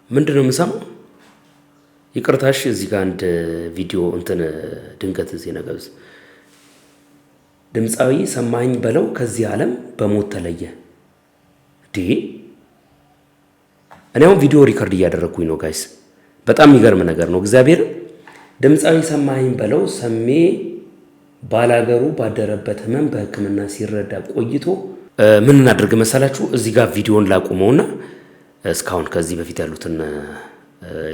ምንድነው የምሰማው? ይቅርታሽ እዚህ ጋር አንድ ቪዲዮ ድንገት ዜና ገብስ ድምፃዊ ሰማኸኝ በለው ከዚህ ዓለም በሞት ተለየ። እኔ አሁን ቪዲዮ ሪከርድ እያደረኩኝ ነው ጋይስ። በጣም የሚገርም ነገር ነው። እግዚአብሔር ድምፃዊ ሰማኸኝ በለው ሰሜ ባላገሩ ባደረበት ህመም በሕክምና ሲረዳ ቆይቶ ምን እናድርግ መሰላችሁ? እዚህ ጋር ቪዲዮን ላቁመውና እስካሁን ከዚህ በፊት ያሉትን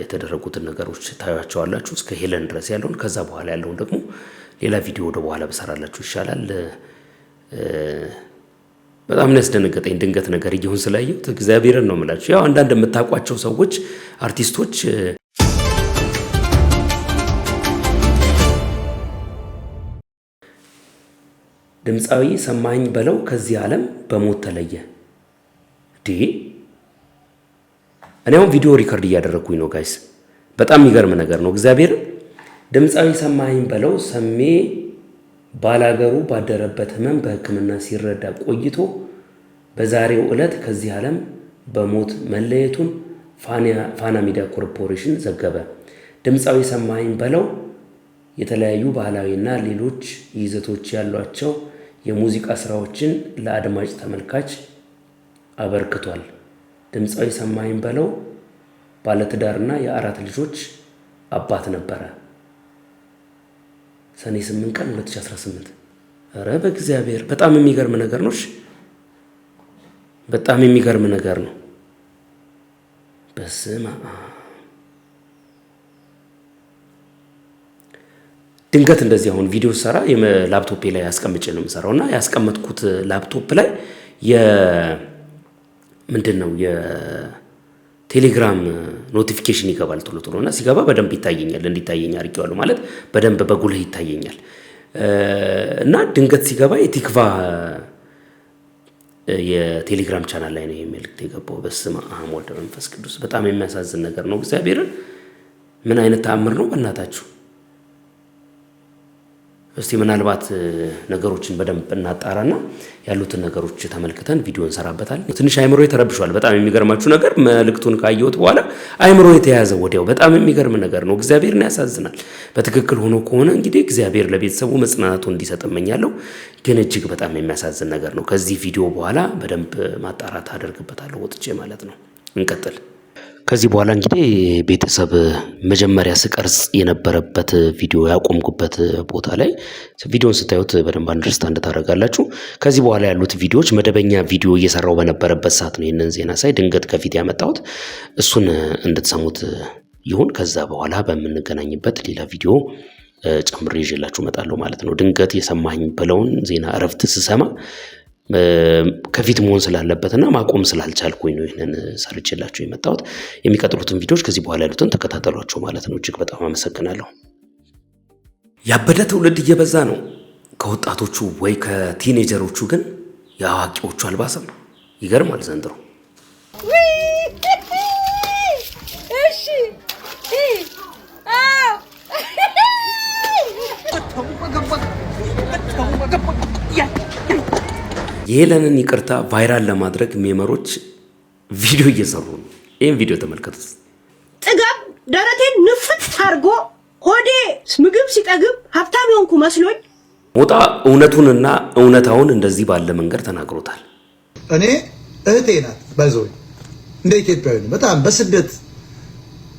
የተደረጉትን ነገሮች ታያቸዋላችሁ እስከ ሄለን ድረስ ያለውን። ከዛ በኋላ ያለውን ደግሞ ሌላ ቪዲዮ ወደ በኋላ በሰራላችሁ ይሻላል። በጣም ነው ያስደነገጠኝ ድንገት ነገር እየሆን ስላየሁት እግዚአብሔርን ነው የምላችሁ። ያው አንዳንድ የምታውቋቸው ሰዎች አርቲስቶች ድምፃዊ ሰማኸኝ በለው ከዚህ ዓለም በሞት ተለየ። እኔ አሁን ቪዲዮ ሪከርድ እያደረኩኝ ነው ጋይስ። በጣም የሚገርም ነገር ነው። እግዚአብሔር ድምፃዊ ሰማኸኝ በለው ሰሜ ባላገሩ ባደረበት ህመም በሕክምና ሲረዳ ቆይቶ በዛሬው ዕለት ከዚህ ዓለም በሞት መለየቱን ፋና ሚዲያ ኮርፖሬሽን ዘገበ። ድምፃዊ ሰማኸኝ በለው የተለያዩ ባህላዊና ሌሎች ይዘቶች ያሏቸው የሙዚቃ ስራዎችን ለአድማጭ ተመልካች አበርክቷል። ድምፃዊ ሰማኸኝ በለው ባለትዳርና የ4 ልጆች አባት ነበረ። ሰኔ 8 ቀን 2018። ኧረ በእግዚአብሔር በጣም የሚገርም ነገር ነው። በጣም የሚገርም ነገር ነው። በስመ አብ። ድንገት እንደዚህ አሁን ቪዲዮ ሰራ ላፕቶፔ ላይ ያስቀምጬ ነው የምሰራውና ያስቀመጥኩት ላፕቶፕ ላይ ምንድነው የቴሌግራም ኖቲፊኬሽን ይገባል ቶሎ እና ሲገባ በደንብ ይታየኛል። እንዲታየኝ አድርጌዋለሁ ማለት በደንብ በጉልህ ይታየኛል። እና ድንገት ሲገባ የቲክቫ የቴሌግራም ቻናል ላይ ነው የሚልክት የገባው። በስመ አብ ወወልድ ወመንፈስ ቅዱስ። በጣም የሚያሳዝን ነገር ነው። እግዚአብሔርን ምን አይነት ተአምር ነው በእናታችሁ። እስቲ ምናልባት ነገሮችን በደንብ እናጣራና ያሉትን ነገሮች ተመልክተን ቪዲዮ እንሰራበታለን። ትንሽ አይምሮዬ ተረብሿል። በጣም የሚገርማችሁ ነገር መልእክቱን ካየሁት በኋላ አይምሮዬ የተያዘ ወዲያው። በጣም የሚገርም ነገር ነው። እግዚአብሔርን ያሳዝናል። በትክክል ሆኖ ከሆነ እንግዲህ እግዚአብሔር ለቤተሰቡ መጽናናቱን እንዲሰጥ እመኛለሁ። ግን እጅግ በጣም የሚያሳዝን ነገር ነው። ከዚህ ቪዲዮ በኋላ በደንብ ማጣራት አደርግበታለሁ ወጥቼ ማለት ነው። እንቀጥል። ከዚህ በኋላ እንግዲህ ቤተሰብ መጀመሪያ ስቀርጽ የነበረበት ቪዲዮ ያቆምኩበት ቦታ ላይ ቪዲዮን ስታዩት በደንብ አንደርስታንድ ታደርጋላችሁ። ከዚህ በኋላ ያሉት ቪዲዮዎች መደበኛ ቪዲዮ እየሰራው በነበረበት ሰዓት ነው ይህንን ዜና ሳይ ድንገት ከፊት ያመጣሁት። እሱን እንድትሰሙት ይሁን። ከዛ በኋላ በምንገናኝበት ሌላ ቪዲዮ ጨምሬ ይዤላችሁ እመጣለሁ ማለት ነው። ድንገት የሰማኸኝ በለውን ዜና እረፍት ስሰማ ከፊት መሆን ስላለበትና ማቆም ስላልቻልኩኝ ነው ይሄንን ሰርቼላችሁ የመጣሁት። የሚቀጥሉትን ቪዲዮዎች ከዚህ በኋላ ያሉትን ተከታተሏቸው ማለት ነው። እጅግ በጣም አመሰግናለሁ። ያበደ ትውልድ እየበዛ ነው። ከወጣቶቹ ወይ ከቲኔጀሮቹ ግን የአዋቂዎቹ አልባሰም። ይገርማል ዘንድሮ። እሺ የሄለንን ይቅርታ ቫይራል ለማድረግ ሜመሮች ቪዲዮ እየሰሩ ነው። ይህን ቪዲዮ ተመልከቱት። ጥጋብ ደረቴን ንፍት አድርጎ ሆዴ ምግብ ሲጠግብ ሀብታም የሆንኩ መስሎኝ ሞጣ እውነቱንና እውነታውን እንደዚህ ባለ መንገድ ተናግሮታል። እኔ እህቴ ናት ባይዘው እንደ ኢትዮጵያዊ ነው። በጣም በስደት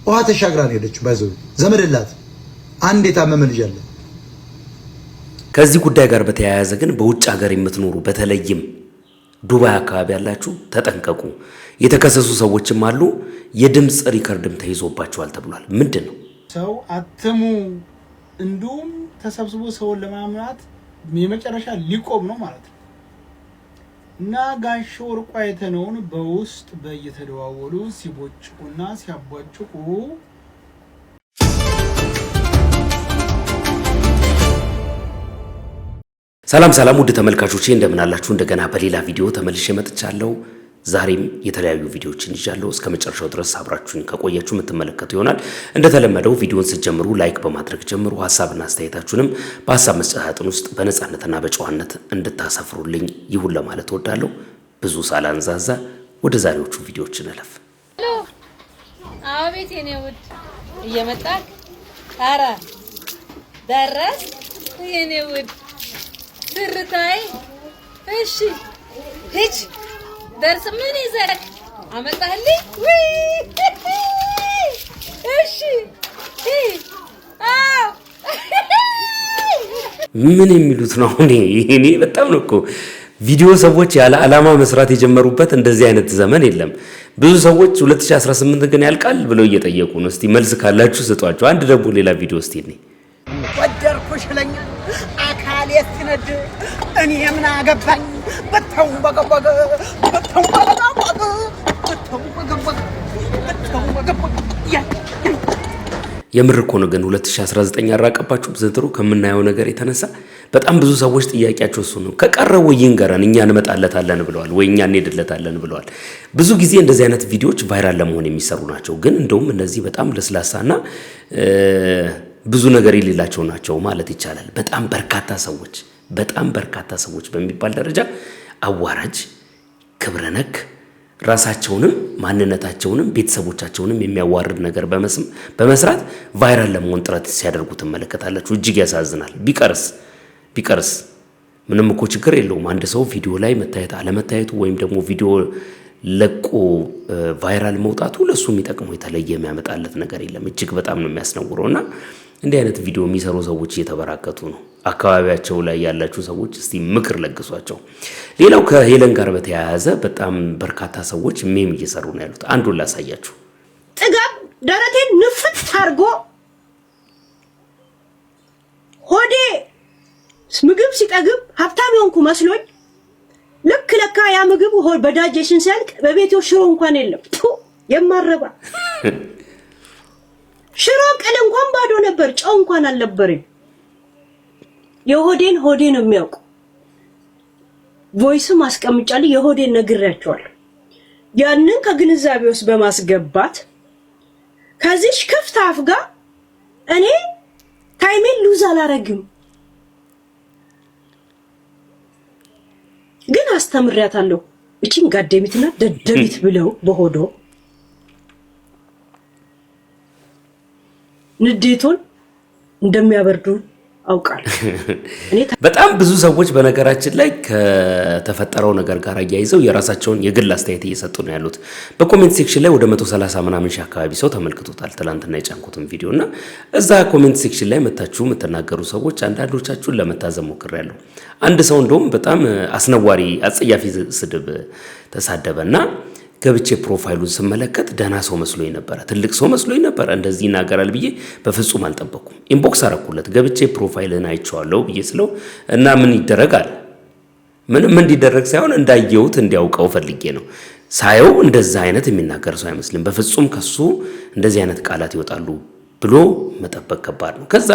ውሃ ተሻግራ ነው ሄደችው። ባይዘው ዘመድላት አንድ የታመመ ልጅ አለ። ከዚህ ጉዳይ ጋር በተያያዘ ግን በውጭ ሀገር የምትኖሩ በተለይም ዱባይ አካባቢ ያላችሁ ተጠንቀቁ። የተከሰሱ ሰዎችም አሉ። የድምጽ ሪከርድም ተይዞባቸዋል ተብሏል። ምንድን ነው ሰው አትሙ እንዲሁም ተሰብስቦ ሰውን ለማምራት የመጨረሻ ሊቆም ነው ማለት ነው። እና ጋሽ ወርቁ አይተነውን በውስጥ በየተደዋወሉ ሲቦጭቁና ሲያቧጭቁ ሰላም ውድ ተመልካቾቼ እንደምን አላችሁ? እንደገና በሌላ ቪዲዮ ተመልሼ መጥቻለሁ። ዛሬም የተለያዩ ቪዲዮዎችን ይዣለሁ። እስከ መጨረሻው ድረስ አብራችሁኝ ከቆያችሁ የምትመለከቱ ይሆናል። እንደተለመደው ቪዲዮን ስትጀምሩ ላይክ በማድረግ ጀምሩ። ሐሳብና አስተያየታችሁንም በሐሳብ መስጫ ሳጥን ውስጥ በነጻነትና በጨዋነት እንድታሰፍሩልኝ ይሁን ለማለት እወዳለሁ። ብዙ ሳላንዛዛ ወደ ዛሬዎቹ ቪዲዮዎች እንለፍ። አቤት የኔ ውድ እየመጣክ ኧረ ደረስ የኔ ውድ ትርታይ እሺ ሂጅ ደርስ ምን ይዘህ አመጣህልኝ እሺ ምን የሚሉት ነው? እኔ በጣም ነው እኮ ቪዲዮ ሰዎች ያለ ዓላማ መስራት የጀመሩበት እንደዚህ አይነት ዘመን የለም። ብዙ ሰዎች 2018 ግን ያልቃል ብለው እየጠየቁ ነው። እስቲ መልስ ካላችሁ ስጧቸው። አንድ ደግሞ ሌላ ቪዲዮ እስቲ እኔ ወደርኩሽ ለኛ አካል የትነድ እኔ ምን አገባኝ በተው በገበገ በተው በገበገ በተው በገበገ በተው በገበገ የምር እኮ ነው። ግን 2019 ያራቀባችሁ ዘንድሮ ከምናየው ነገር የተነሳ በጣም ብዙ ሰዎች ጥያቄያቸው እሱ ነው። ከቀረው ይንገረን እኛ እንመጣለታለን ብለዋል ወይ እኛ እንሄድለታለን ብለዋል። ብዙ ጊዜ እንደዚህ አይነት ቪዲዮዎች ቫይራል ለመሆን የሚሰሩ ናቸው። ግን እንደውም እነዚህ በጣም ለስላሳና ብዙ ነገር የሌላቸው ናቸው ማለት ይቻላል። በጣም በርካታ ሰዎች በሚባል ደረጃ አዋራጅ፣ ክብረ ነክ፣ ራሳቸውንም ማንነታቸውንም ቤተሰቦቻቸውንም የሚያዋርድ ነገር በመስራት ቫይራል ለመሆን ጥረት ሲያደርጉ ትመለከታላችሁ። እጅግ ያሳዝናል። ቢቀርስ ምንም እኮ ችግር የለውም። አንድ ሰው ቪዲዮ ላይ መታየት አለመታየቱ ወይም ደግሞ ቪዲዮ ለቆ ቫይራል መውጣቱ ለሱ የሚጠቅመው የተለየ የሚያመጣለት ነገር የለም። እጅግ በጣም ነው የሚያስነውረውና እንዲህ አይነት ቪዲዮ የሚሰሩ ሰዎች እየተበራከቱ ነው። አካባቢያቸው ላይ ያላችሁ ሰዎች እስቲ ምክር ለግሷቸው። ሌላው ከሄለን ጋር በተያያዘ በጣም በርካታ ሰዎች ሜም እየሰሩ ነው ያሉት። አንዱን ላሳያችሁ። ጥጋብ ደረቴን ንፍት አድርጎ ሆዴ ምግብ ሲጠግብ ሀብታም የሆንኩ መስሎኝ ለካ ያ ምግብ በዳጀሽን ሲያልቅ በቤቴው ሽሮ እንኳን የለም። የማረባ ሽሮ ቀለ እንኳን ባዶ ነበር፣ ጨው እንኳን አልነበረም። የሆዴን ነው የሚያውቁ። ቮይስም አስቀምጫለሁ፣ የሆዴን ነግሬያቸዋለሁ። ያንን ከግንዛቤ ውስጥ በማስገባት ከዚህ ክፍት አፍ ጋር እኔ ታይሜን ሉዝ አላረግም፣ ግን አስተምሪያታለሁ። እቺን ጋደሚትና ደደቢት ብለው በሆዶ ንዴቱን እንደሚያበርዱ አውቃለሁ። በጣም ብዙ ሰዎች በነገራችን ላይ ከተፈጠረው ነገር ጋር አያይዘው የራሳቸውን የግል አስተያየት እየሰጡ ነው ያሉት። በኮሜንት ሴክሽን ላይ ወደ 130 ምናምን ሺህ አካባቢ ሰው ተመልክቶታል ትላንትና የጫንኩትን ቪዲዮና እዛ ኮሜንት ሴክሽን ላይ መታችሁ የምትናገሩ ሰዎች አንዳንዶቻችሁን ለመታዘብ ሞክሬያለሁ። አንድ ሰው እንደውም በጣም አስነዋሪ አጸያፊ ስድብ ተሳደበና ገብቼ ፕሮፋይሉን ስመለከት ደህና ሰው መስሎኝ ነበር፣ ትልቅ ሰው መስሎኝ ነበር። እንደዚህ ይናገራል ብዬ በፍጹም አልጠበቅኩም። ኢንቦክስ አረኩለት ገብቼ ፕሮፋይልን አይቼዋለሁ ብዬ ስለው እና ምን ይደረጋል? ምንም እንዲደረግ ሳይሆን እንዳየሁት እንዲያውቀው ፈልጌ ነው። ሳየው እንደዛ አይነት የሚናገር ሰው አይመስልም። በፍጹም ከሱ እንደዚህ አይነት ቃላት ይወጣሉ ብሎ መጠበቅ ከባድ ነው። ከዛ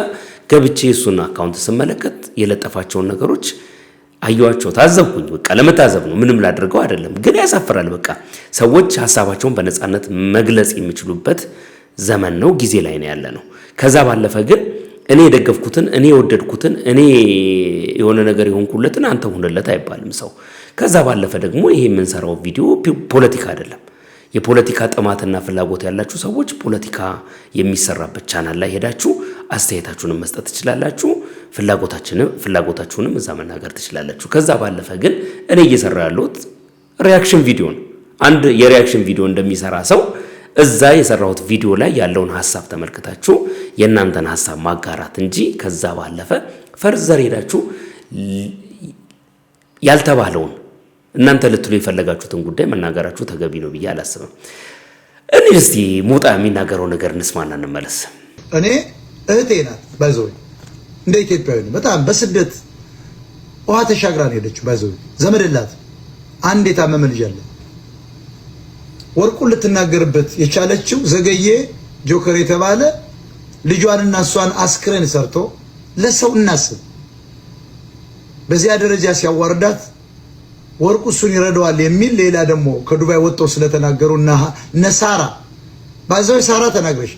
ገብቼ እሱን አካውንት ስመለከት የለጠፋቸውን ነገሮች አዩዋቸው፣ ታዘብኩኝ። በቃ ለመታዘብ ነው፣ ምንም ላድርገው አይደለም። ግን ያሳፍራል። በቃ ሰዎች ሐሳባቸውን በነፃነት መግለጽ የሚችሉበት ዘመን ነው፣ ጊዜ ላይ ነው ያለ ነው። ከዛ ባለፈ ግን እኔ የደገፍኩትን እኔ የወደድኩትን እኔ የሆነ ነገር የሆንኩለትን አንተ ሁንለት አይባልም ሰው። ከዛ ባለፈ ደግሞ ይሄ የምንሰራው ቪዲዮ ፖለቲካ አይደለም። የፖለቲካ ጥማትና ፍላጎት ያላችሁ ሰዎች ፖለቲካ የሚሰራበት ቻናል ላይ ሄዳችሁ አስተያየታችሁንም መስጠት ትችላላችሁ። ፍላጎታችሁንም እዛ መናገር ትችላላችሁ። ከዛ ባለፈ ግን እኔ እየሰራ ያለሁት ሪአክሽን ቪዲዮ ነው። አንድ የሪአክሽን ቪዲዮ እንደሚሰራ ሰው እዛ የሰራሁት ቪዲዮ ላይ ያለውን ሐሳብ ተመልክታችሁ የእናንተን ሐሳብ ማጋራት እንጂ ከዛ ባለፈ ፈርዘር ሄዳችሁ ያልተባለውን እናንተ ልትሉ የፈለጋችሁትን ጉዳይ መናገራችሁ ተገቢ ነው ብዬ አላስብም። እኔ እስቲ ሞጣ የሚናገረው ነገር እንስማና እንመለስ። እኔ እህቴ ናት ባይዘው እንደ ኢትዮጵያዊ ነው። በጣም በስደት ውሃ ተሻግራን ሄደች። ባይዘው ዘመድላት አንድ የታመመ ልጅ አለ። ወርቁን ልትናገርበት የቻለችው ዘገየ ጆከር የተባለ ልጇንና እሷን አስክሬን ሰርቶ ለሰው እናስብ በዚያ ደረጃ ሲያዋርዳት ወርቁ እሱን ይረዳዋል የሚል ሌላ ደግሞ ከዱባይ ወጥተው ስለተናገሩና ነሳራ ባይዘው ሳራ ተናግረሽ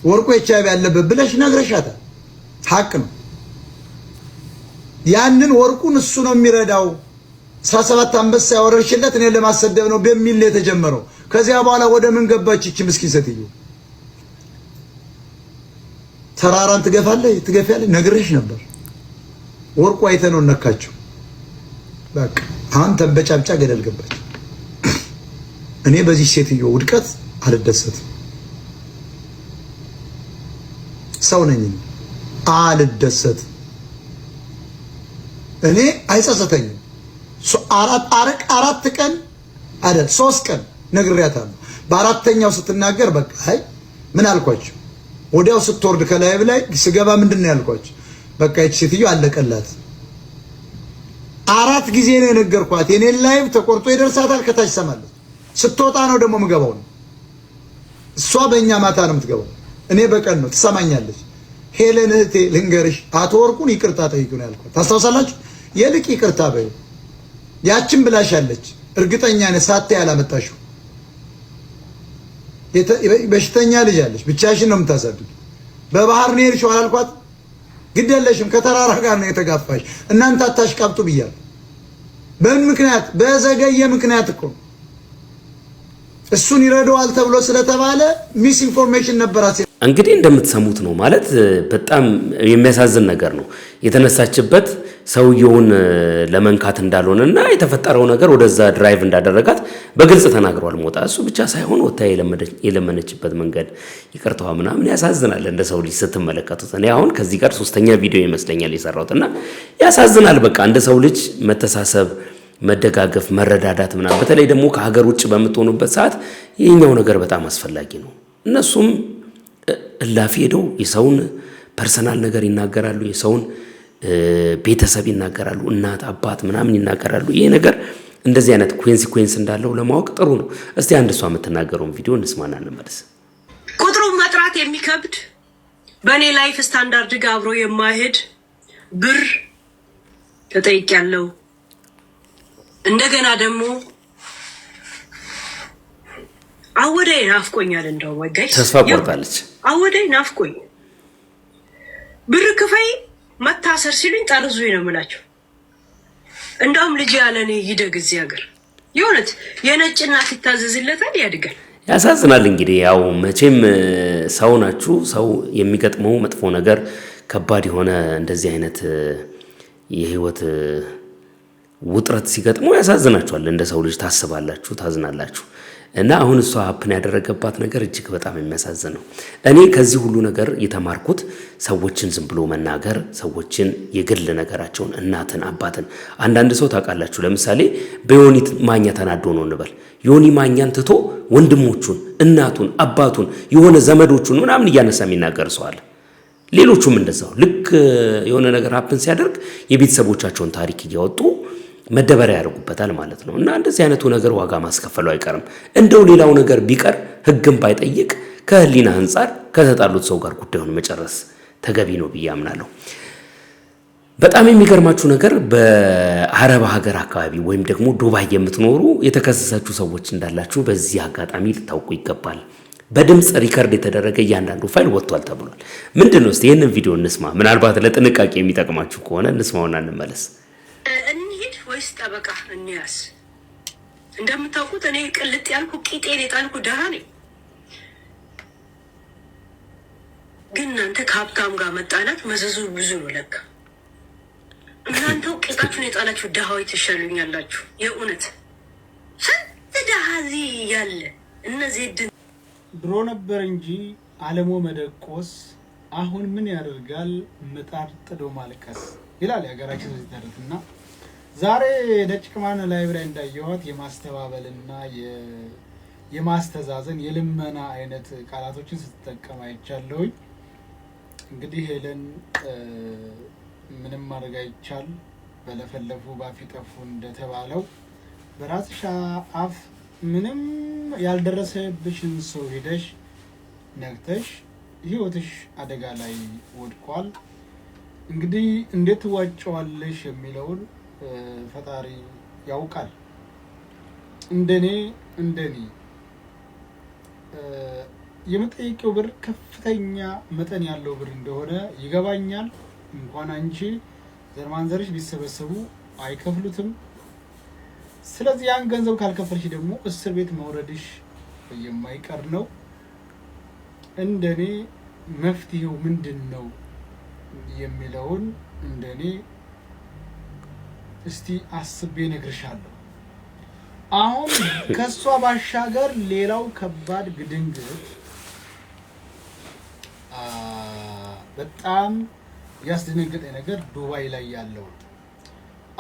ወርቁ ኤችአይቪ ያለበት ብለሽ ነግረሻታል። ሐቅ ነው። ያንን ወርቁን እሱ ነው የሚረዳው 17 አንበሳ ያወረሽለት እኔ ለማሰደብ ነው በሚል የተጀመረው ከዚያ በኋላ ወደ ምን ገባች እቺ ምስኪን ሴትዮ? ተራራን ትገፋለች ነግሬሽ ነበር። ወርቁ አይተህ ነው ነካቸው። በቃ አሁን ተንበጫብጫ ገደል ገባች። እኔ በዚህ ሴትዮ ውድቀት አልደሰትም። ሰው ነኝ አልደሰትም። እኔ አይጸጸተኝም። አራት ቀን አይደል 3 ቀን ነግሬያታለሁ። በአራተኛው ስትናገር በቃ አይ ምን አልኳቸው? ወዲያው ስትወርድ ከላይቭ ላይ ስገባ ምንድነው ያልኳቸው? በቃ እቺ ሴትዮ አለቀላት። 4 ጊዜ ነው የነገርኳት። የኔን ላይቭ ተቆርጦ ይደርሳታል፣ ከታች ሰማለች። ስትወጣ ነው ደግሞ የምገባው። እሷ በእኛ ማታ ነው የምትገባው፣ እኔ በቀን ነው። ትሰማኛለች። ሄለን እህቴ ልንገርሽ፣ አቶ ወርቁን ይቅርታ ጠይቁ ነው ያልኳት። ታስታውሳላችሁ? የልቅ ይቅርታ በይ። ያችን ብላሻለች። እርግጠኛ ነኝ ሳታይ ያላመጣሽው በሽተኛ ልጅ አለሽ፣ ብቻሽን ነው የምታሳድጊ። በባህር ነው የሄድሽው አላልኳት? ግድ የለሽም ከተራራ ጋር ነው የተጋፋሽ። እናንተ አታሽቃብጡ ብያለሁ። በምን ምክንያት? በዘገየ ምክንያት እኮ እሱን ይረዳዋል ተብሎ ስለተባለ ሚስ ኢንፎርሜሽን ነበራት። እንግዲህ እንደምትሰሙት ነው ማለት በጣም የሚያሳዝን ነገር ነው። የተነሳችበት ሰውየውን ለመንካት እንዳልሆነና የተፈጠረው ነገር ወደዛ ድራይቭ እንዳደረጋት በግልጽ ተናግሯል ሞጣ። እሱ ብቻ ሳይሆን ወታ የለመነችበት መንገድ ይቅርታዋ ምናምን ያሳዝናል። እንደ ሰው ልጅ ስትመለከቱት እኔ አሁን ከዚህ ጋር 3ኛ ቪዲዮ ይመስለኛል የሰራሁትና ያሳዝናል። በቃ እንደ ሰው ልጅ መተሳሰብ፣ መደጋገፍ፣ መረዳዳት ምናምን በተለይ ደግሞ ከሀገር ውጭ በምትሆኑበት ሰዓት ይሄኛው ነገር በጣም አስፈላጊ ነው። እነሱም እላፊ ሄደው የሰውን ፐርሰናል ነገር ይናገራሉ፣ የሰውን ቤተሰብ ይናገራሉ፣ እናት አባት ምናምን ይናገራሉ። ይሄ ነገር እንደዚህ አይነት ኮንሲኩዌንስ እንዳለው ለማወቅ ጥሩ ነው። እስቲ አንድ እሷ የምትናገረውን ቪዲዮ እንስማና እንመለስ። ቁጥሩን መጥራት የሚከብድ በእኔ ላይፍ ስታንዳርድ ጋር አብሮ የማይሄድ ብር ተጠይቄያለሁ። እንደገና ደግሞ አወዳይ ናፍቆኛል። እንደው ወጋይ ተስፋ ቆርጣለች። አወዳይ ናፍቆኝ ብር ክፈይ መታሰር ሲሉኝ ጠርዙኝ ነው የምላቸው። እንደውም ልጅ ያለኔ ይደግ እዚህ ሀገር የእውነት የነጭ እናት ይታዘዝለታል፣ ያድጋል። ያሳዝናል። እንግዲህ ያው መቼም ሰው ናችሁ። ሰው የሚገጥመው መጥፎ ነገር ከባድ የሆነ እንደዚህ አይነት የህይወት ውጥረት ሲገጥመው ያሳዝናችኋል። እንደ ሰው ልጅ ታስባላችሁ፣ ታዝናላችሁ። እና አሁን እሷ ሀፕን ያደረገባት ነገር እጅግ በጣም የሚያሳዝን ነው። እኔ ከዚህ ሁሉ ነገር የተማርኩት ሰዎችን ዝም ብሎ መናገር፣ ሰዎችን የግል ነገራቸውን፣ እናትን፣ አባትን አንዳንድ ሰው ታውቃላችሁ፣ ለምሳሌ በዮኒ ማኛ ተናዶ ነው እንበል። ዮኒ ማኛን ትቶ ወንድሞቹን፣ እናቱን፣ አባቱን፣ የሆነ ዘመዶቹን ምናምን እያነሳ የሚናገር ሰው አለ። ሌሎቹም እንደዛው ልክ የሆነ ነገር ሀፕን ሲያደርግ የቤተሰቦቻቸውን ታሪክ እያወጡ መደበሪያ ያደርጉበታል ማለት ነው። እና እንደዚህ አይነቱ ነገር ዋጋ ማስከፈሉ አይቀርም። እንደው ሌላው ነገር ቢቀር ህግም ባይጠይቅ ከህሊና አንጻር ከተጣሉት ሰው ጋር ጉዳዩን መጨረስ ተገቢ ነው ብዬ አምናለሁ። በጣም የሚገርማችሁ ነገር በአረብ ሀገር አካባቢ ወይም ደግሞ ዱባይ የምትኖሩ የተከሰሳችሁ ሰዎች እንዳላችሁ በዚህ አጋጣሚ ልታውቁ ይገባል። በድምጽ ሪከርድ የተደረገ እያንዳንዱ ፋይል ወጥቷል ተብሏል። ምንድነው? እስቲ ይሄንን ቪዲዮ እንስማ። ምናልባት ለጥንቃቄ የሚጠቅማችሁ ከሆነ እንስማውና እንመለስ። ወይስ ጠበቃ እንያዝ? እንደምታውቁት እኔ ቅልጥ ያልኩ ቂጤን የጣልኩ ደሃ ነኝ። ግን እናንተ ከሀብታም ጋር መጣላት መዘዙ ብዙ ነው ለካ። እናንተው ቂጣችሁን የጣላችሁ ደሃዎች ትሻሉኛላችሁ። የእውነት ስንት ደሃ እዚህ ያለ እነዚህ ድሮ ነበር እንጂ አለሞ መደቆስ አሁን ምን ያደርጋል ምጣድ ጥዶ ማልቀስ ይላል የሀገራችን ህዝብ ተረትና ዛሬ ደጭቅማን ላይቭ ላይ እንዳየኋት የማስተባበልና የማስተዛዘን የልመና አይነት ቃላቶችን ስትጠቀም አይቻለሁኝ። እንግዲህ ሄለን ምንም ማድረግ አይቻል፣ በለፈለፉ ባፍ ይጠፉ እንደተባለው በራስሽ አፍ ምንም ያልደረሰብሽን ሰው ሄደሽ ነግተሽ ህይወትሽ አደጋ ላይ ወድቋል። እንግዲህ እንዴት ትዋጨዋለሽ የሚለውን ፈጣሪ ያውቃል። እንደኔ የመጠየቂው ብር ከፍተኛ መጠን ያለው ብር እንደሆነ ይገባኛል። እንኳን አንቺ ዘርማንዘርሽ ቢሰበሰቡ አይከፍሉትም። ስለዚህ ያን ገንዘብ ካልከፈልሽ ደግሞ እስር ቤት መውረድሽ የማይቀር ነው። እንደኔ መፍትሄው ምንድነው የሚለውን እንደኔ እስቲ አስቤ ነግርሻለሁ። አሁን ከሷ ባሻገር ሌላው ከባድ ግድንግት በጣም ያስደነገጠ ነገር ዱባይ ላይ ያለው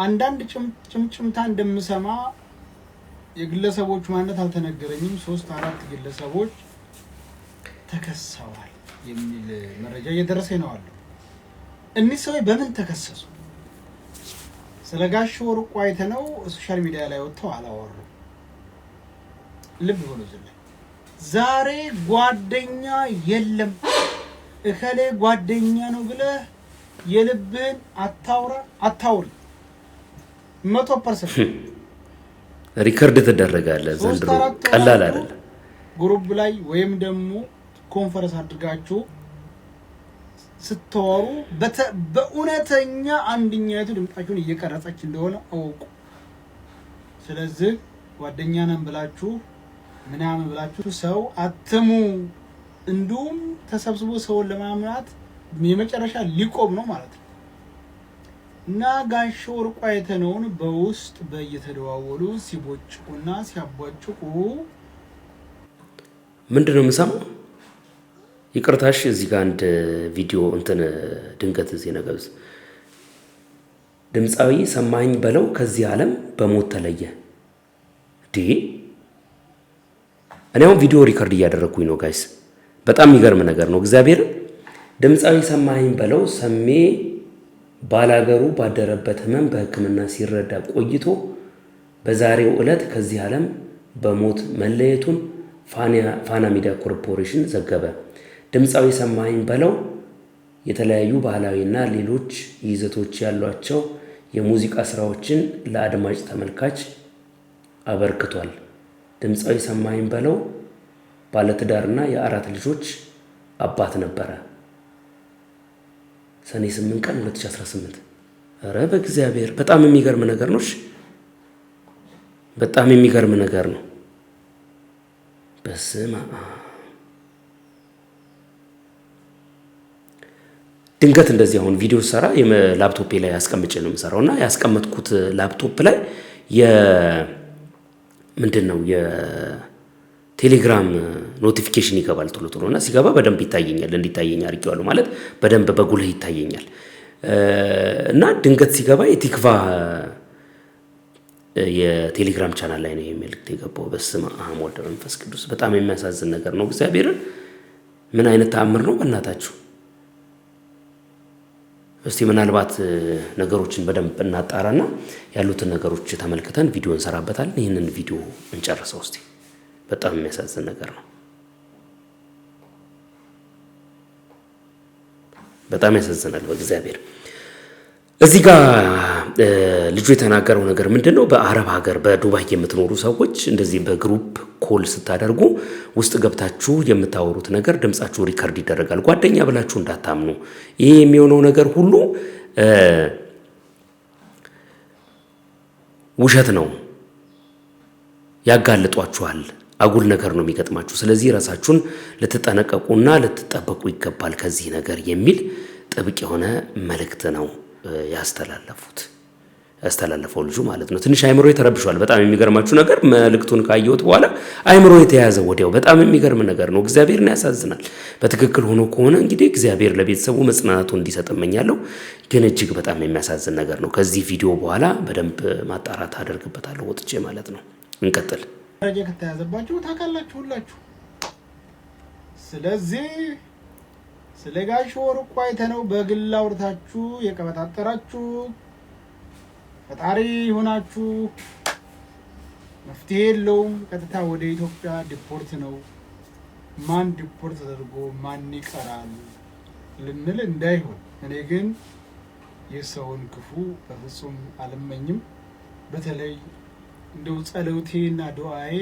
አንዳንድ ጭምጭምታ እንደምሰማ የግለሰቦች ማንነት አልተነገረኝም 3-4 ግለሰቦች ተከሰዋል የሚል መረጃ እየደረሰኝ ነው አለው። እነዚህ ሰዎች በምን ተከሰሱ? ስለ ጋሽ ወርቁ አይተነው ሶሻል ሚዲያ ላይ ወጥተው አላወሩ። ልብ ብሎ ዛሬ ጓደኛ የለም እከሌ ጓደኛ ነው ብለህ የልብህን አታውሪ 100% ሪከርድ ተደረጋለህ። ዘንድሮ ቀላል አይደለም። ግሩፕ ላይ ወይም ደግሞ ኮንፈረንስ አድርጋችሁ ስትወሩ በእውነተኛ አንድኛይቱ ድምጣችሁን እየቀረጸች እንደሆነ አውቁ። ስለዚህ ጓደኛ ነን ብላችሁ ምናምን ብላችሁ ሰው አትሙ። እንዱም ተሰብስቦ ሰውን ለማምናት የመጨረሻ ሊቆም ነው ማለት ነው። እና ጋሽ ወርቁ አይተነውን በውስጥ በየተደዋወሉ ሲቦጭቁና ሲያቧጭቁ ምንድነው የምሰማው? ይቅርታሽ እዚህ ጋር አንድ ቪዲዮ ድንገት እዚህ ነገር ድምፃዊ ሰማኝ በለው ከዚህ ዓለም በሞት ተለየ። እኔ አሁን ቪዲዮ ሪከርድ እያደረኩኝ ነው ጋይስ። በጣም የሚገርም ነገር ነው። እግዚአብሔር ድምፃዊ ሰማኝ በለው ሰሜ ባላገሩ ባደረበት ህመም በሕክምና ሲረዳ ቆይቶ በዛሬው ዕለት ከዚህ ዓለም በሞት መለየቱን ፋና ሚዲያ ኮርፖሬሽን ዘገበ። ድምፃዊ ሰማኝ በለው የተለያዩ ባህላዊና ሌሎች ይዘቶች ያሏቸው የሙዚቃ ስራዎችን ለአድማጭ ተመልካች አበርክቷል። ድምፃዊ ሰማኝ በለው ባለትዳርና የ4 ልጆች አባት ነበረ። ሰኔ 8 ቀን 2018። ኧረ በእግዚአብሔር በጣም የሚገርም ነገር ነው። በጣም የሚገርም ነገር ነው። በስመ አብ። ድንገት እንደዚህ አሁን ቪዲዮ ሰራ ላፕቶፔ ላይ ያስቀምጬ ነው የምሰራውና ያስቀመጥኩት ላፕቶፕ ላይ ምንድነው የቴሌግራም ኖቲፊኬሽን ይገባል ቶሎ እና ሲገባ በደንብ ይታየኛል። እንዲታየኝ አድርጌዋለሁ ማለት በደንብ በጉልህ ይታየኛል። እና ድንገት ሲገባ የቲክቫ የቴሌግራም ቻናል ላይ ነው የሚልክት የገባው። በስመ አብ ወወልድ ወመንፈስ ቅዱስ። በጣም የሚያሳዝን ነገር ነው። እግዚአብሔርን ምን አይነት ተአምር ነው በእናታችሁ። እስቲ ምናልባት ነገሮችን በደንብ እናጣራና ያሉትን ነገሮች ተመልክተን ቪዲዮ እንሰራበታለን። ይህንን ቪዲዮ እንጨርሰው እስቲ። በጣም የሚያሳዝን ነገር ነው። በጣም ያሳዝናል በእግዚአብሔር። እዚህ ጋር ልጁ የተናገረው ነገር ምንድነው? በአረብ ሀገር በዱባይ የምትኖሩ ሰዎች እንደዚህ በግሩፕ ኮል ስታደርጉ ውስጥ ገብታችሁ የምታወሩት ነገር ድምጻችሁ ሪከርድ ይደረጋል። ጓደኛ ብላችሁ እንዳታምኑ። ይሄ የሚሆነው ነገር ሁሉ ውሸት ነው። ያጋልጧችኋል። አጉል ነገር ነው የሚገጥማችሁ። ስለዚህ ራሳችሁን ልትጠነቀቁና ልትጠበቁ ይገባል ከዚህ ነገር የሚል ጥብቅ የሆነ መልእክት ነው ያስተላለፈው ልጁ ማለት ነው። ትንሽ አይምሮ ተረብሿል። በጣም የሚገርማችሁ ነገር መልእክቱን ካየሁት በኋላ አይምሮ የተያዘ ወዲያው በጣም የሚገርም ነገር ነው። እግዚአብሔርን ያሳዝናል። በትክክል ሆኖ ከሆነ እንግዲህ እግዚአብሔር ለቤተሰቡ መጽናናቱን እንዲሰጥ እመኛለሁ። ግን እጅግ በጣም የሚያሳዝን ነገር ነው። ከዚህ ቪዲዮ በኋላ በደንብ ማጣራት አደርግበታለሁ ወጥቼ ማለት ነው። እንቀጥል። ደረጃ ከተያዘባችሁ ታውቃላችሁ ሁላችሁ። ስለዚህ ስለ ጋሽ ወርቁ አይተነው በግል አውርታችሁ የቀበጣጠራችሁ ፈጣሪ ሆናችሁ መፍትሄ የለውም። ቀጥታ ወደ ኢትዮጵያ ዲፖርት ነው። ማን ዲፖርት ተደርጎ ማን ይቀራል ልንል እንዳይሆን። እኔ ግን የሰውን ክፉ በፍጹም አልመኝም። በተለይ እንደው ጸሎቴና ዱዓዬ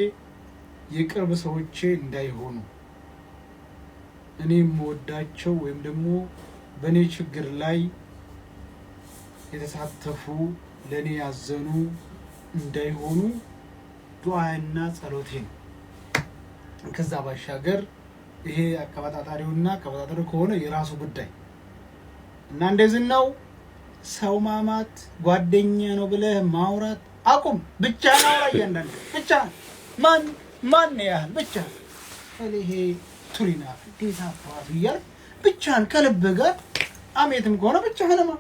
የቅርብ ሰዎቼ እንዳይሆኑ እኔ የምወዳቸው ወይም ደግሞ በእኔ ችግር ላይ የተሳተፉ ለእኔ ያዘኑ እንዳይሆኑ ዱዓና ጸሎቴ ነው። ከዛ ባሻገር ይሄ አቀባጣጣሪውና አቀባጣጣሪው ከሆነ የራሱ ጉዳይ እና እንደዚህ ነው። ሰው ማማት ጓደኛ ነው ብለህ ማውራት አቁም። ብቻ ነው ያንዳንድ ብቻ ማን ያህል ብቻ ይሄ ቱሪና ዲዛ ፋቢያ ብቻን ከልብ ጋር አሜትም ከሆነ ብቻህንማ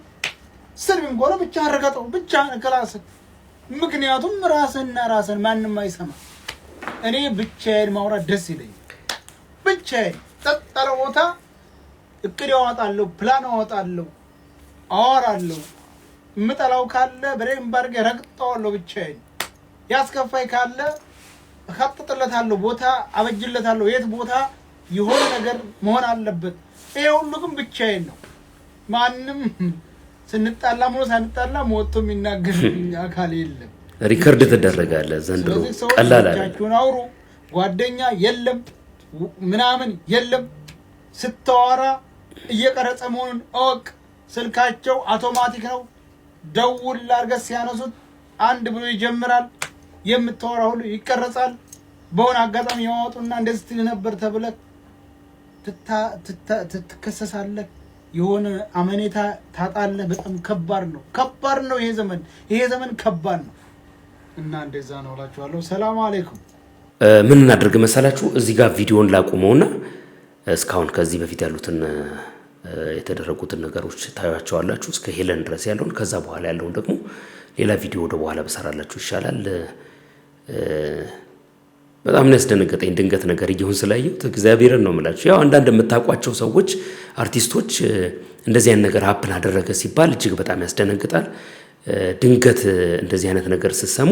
ስልምም ከሆነ ብቻህን ረገጠው ብቻህን ክላስ። ምክንያቱም ራስን ማንም አይሰማ። እኔ ብቻዬን ማውራት ደስ ይለኛል። ብቻዬን ጠጠረ ቦታ እቅድ ያወጣለሁ፣ ፕላን አወጣለሁ፣ አወራለሁ። የምጠላው ካለ በደንብ አድርጌ ረግጠዋለሁ ብቻዬን። ያስከፋይ ካለ እከጥጥለታለሁ፣ ቦታ አበጅለታለሁ፣ የት ቦታ የሆነ ነገር መሆን አለበት። ይሄ ሁሉ ግን ብቻዬን ነው። ማንም ስንጣላ ሳንጣላ ሞቶ የሚናገር አካል የለም። ሪከርድ ተደረጋለ ዘንድሮ ቀላል አይደለም። አውሩ ጓደኛ የለም ምናምን የለም። ስተዋራ እየቀረጸ መሆኑን እወቅ። ስልካቸው አውቶማቲክ ነው። ደውል አድርገህ ሲያነሱት አንድ ብሎ ይጀምራል። የምታወራ ሁሉ ይቀረጻል። በሆነ አጋጣሚ ያወጡና እንደዚህ ስትል ነበር ተብለህ ትከሰሳለህ። የሆነ አመኔታ ታጣለህ። በጣም ከባድ ነው ይሄ ዘመን ከባድ ነው እና እንደዛ ነው እላችኋለሁ። ሰላም አለይኩም። ምን እናድርግ መሰላችሁ? እዚህ ጋር ቪዲዮን ላቁመውና እስካሁን ከዚህ በፊት ያሉትን የተደረጉትን ነገሮች ታያቸዋላችሁ እስከ ሄለን ድረስ ያለውን። ከዛ በኋላ ያለውን ደግሞ ሌላ ቪዲዮ ወደ በኋላ በሰራላችሁ ይሻላል። በጣም ነው ያስደነገጠኝ ድንገት ነገር ይሁን ስላየሁት እግዚአብሔርን ነው የምላችሁ። ያው አንዳንድ የምታውቋቸው ሰዎች አርቲስቶች እንደዚህ አይነት ነገር ሀፕን አደረገ ሲባል እጅግ በጣም ያስደነግጣል። ድንገት እንደዚህ አይነት ነገር ስትሰሙ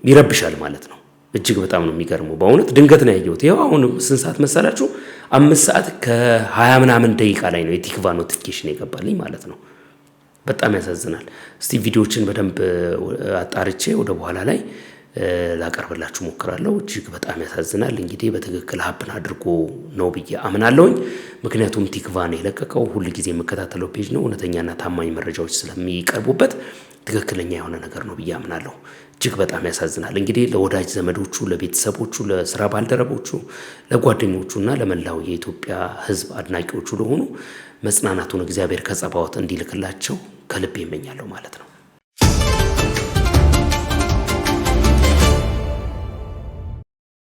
ይረብሻል ማለት ነው። እጅግ በጣም ነው የሚገርመው። በእውነት ድንገት ነው ያየሁት። ይኸው አሁን ስንት ሰዓት መሰላችሁ? 5 ሰዓት ከ20 ምናምን ደቂቃ ላይ ነው የቲክቫ ኖቲፊኬሽን የገባልኝ ማለት ነው። በጣም ያሳዝናል። እስቲ ቪዲዮዎችን በደንብ አጣርቼ ወደ በኋላ ላይ ላቀርብላችሁ ሞክራለሁ። እጅግ በጣም ያሳዝናል። እንግዲህ በትክክል ሀፕን አድርጎ ነው ብዬ አምናለሁኝ። ምክንያቱም ቲክቫ ነው የለቀቀው። ሁሉ ጊዜ የምከታተለው ፔጅ ነው። እውነተኛና ታማኝ መረጃዎች ስለሚቀርቡበት ትክክለኛ የሆነ ነገር ነው ብዬ አምናለሁ። እጅግ በጣም ያሳዝናል። እንግዲህ ለወዳጅ ዘመዶቹ፣ ለቤተሰቦቹ፣ ለስራ ባልደረቦቹ፣ ለጓደኞቹና ለመላው የኢትዮጵያ ሕዝብ አድናቂዎቹ ለሆኑ መጽናናቱን እግዚአብሔር ከጸባዖት እንዲልክላቸው ከልብ ይመኛለሁ ማለት ነው።